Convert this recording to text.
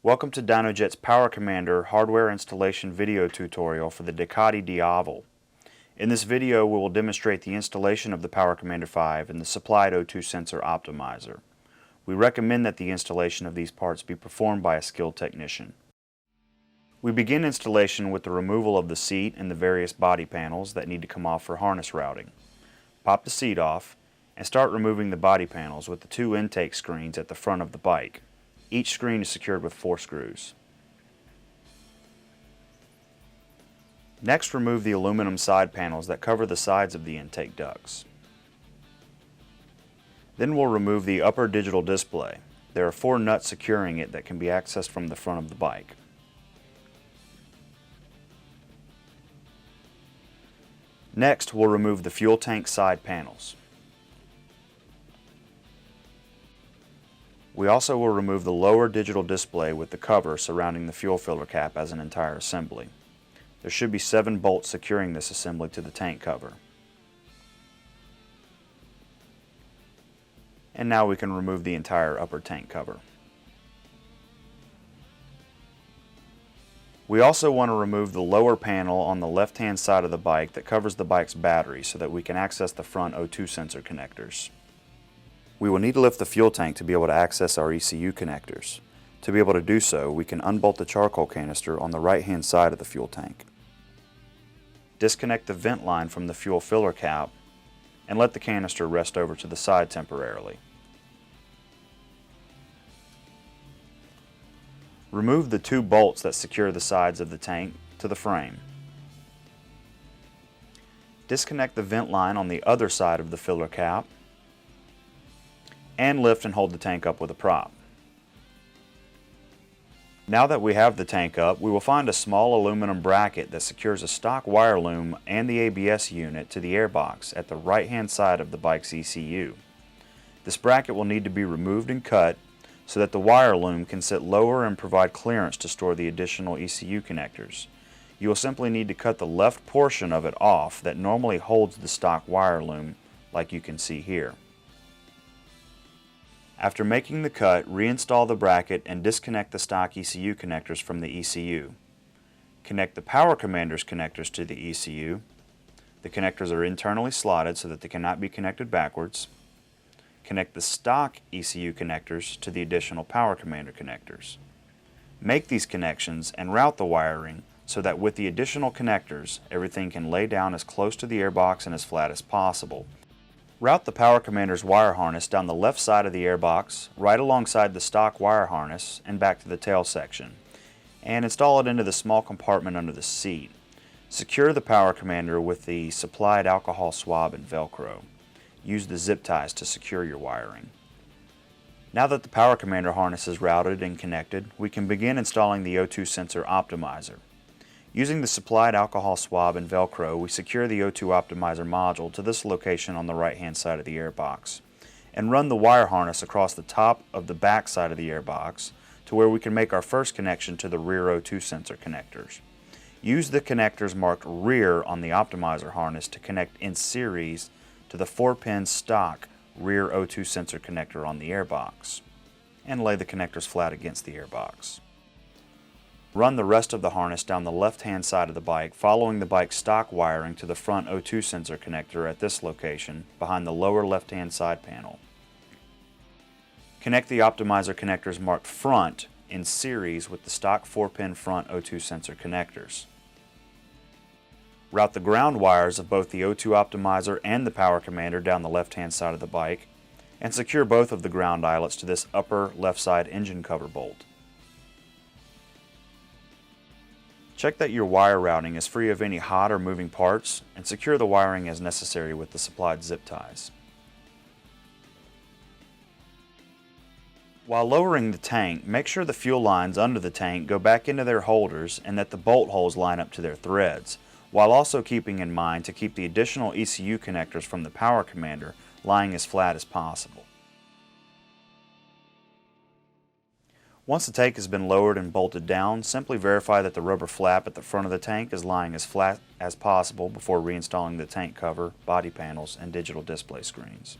Welcome to DynoJet's Power Commander hardware installation video tutorial for the Ducati Divel. In this video we will demonstrate the installation of the Power Commander 5 and the supplied O2 sensor optimizer. We recommend that the installation of these parts be performed by a skilled technician. We begin installation with the removal of the seat and the various body panels that need to come off for harness routing. Pop the seat off and start removing the body panels with the two intake screens at the front of the bike. Each screen is secured with 4 screws. Next, remove the aluminum side panels that cover the sides of the intake ducts. Then we'll remove the upper digital display. There are 4 nuts securing it that can be accessed from the front of the bike. Next, we'll remove the fuel tank side panels. We also will remove the lower digital display with the cover surrounding the fuel filler cap as an entire assembly. There should be 7 bolts securing this assembly to the tank cover. And now we can remove the entire upper tank cover. We also want to remove the lower panel on the left-hand side of the bike that covers the bike's battery so that we can access the front O2 sensor connectors. We will need to lift the fuel tank to be able to access our ECU connectors. To be able to do so, we can unbolt the charcoal canister on the right-hand side of the fuel tank. Disconnect the vent line from the fuel filler cap and let the canister rest over to the side temporarily. Remove the 2 bolts that secure the sides of the tank to the frame. Disconnect the vent line on the other side of the filler cap and lift and hold the tank up with a prop. Now that we have the tank up, we will find a small aluminum bracket that secures a stock wire loom and the ABS unit to the airbox at the right-hand side of the bike's ECU. This bracket will need to be removed and cut so that the wire loom can sit lower and provide clearance to store the additional ECU connectors. You will simply need to cut the left portion of it off that normally holds the stock wire loom, like you can see here. After making the cut, reinstall the bracket and disconnect the stock ECU connectors from the ECU. Connect the Power Commander's connectors to the ECU. The connectors are internally slotted so that they cannot be connected backwards. Connect the stock ECU connectors to the additional Power Commander connectors. Make these connections and route the wiring so that with the additional connectors, everything can lay down as close to the airbox and as flat as possible. Route the Power Commander's wire harness down the left side of the airbox, right alongside the stock wire harness, and back to the tail section, and install it into the small compartment under the seat. Secure the Power Commander with the supplied alcohol swab and Velcro. Use the zip ties to secure your wiring. Now that the Power Commander harness is routed and connected, we can begin installing the O2 sensor optimizer. Using the supplied alcohol swab and Velcro, we secure the O2 optimizer module to this location on the right-hand side of the airbox and run the wire harness across the top of the back side of the airbox to where we can make our first connection to the rear O2 sensor connectors. Use the connectors marked rear on the optimizer harness to connect in series to the 4-pin stock rear O2 sensor connector on the airbox and lay the connectors flat against the airbox. Run the rest of the harness down the left-hand side of the bike, following the bike's stock wiring to the front O2 sensor connector at this location behind the lower left-hand side panel. Connect the optimizer connectors marked front in series with the stock 4-pin front O2 sensor connectors. Route the ground wires of both the O2 optimizer and the Power Commander down the left-hand side of the bike and secure both of the ground eyelets to this upper left side engine cover bolt. Check that your wire routing is free of any hot or moving parts and secure the wiring as necessary with the supplied zip ties. While lowering the tank, make sure the fuel lines under the tank go back into their holders and that the bolt holes line up to their threads, while also keeping in mind to keep the additional ECU connectors from the Power Commander lying as flat as possible. Once the tank has been lowered and bolted down, simply verify that the rubber flap at the front of the tank is lying as flat as possible before reinstalling the tank cover, body panels, and digital display screens.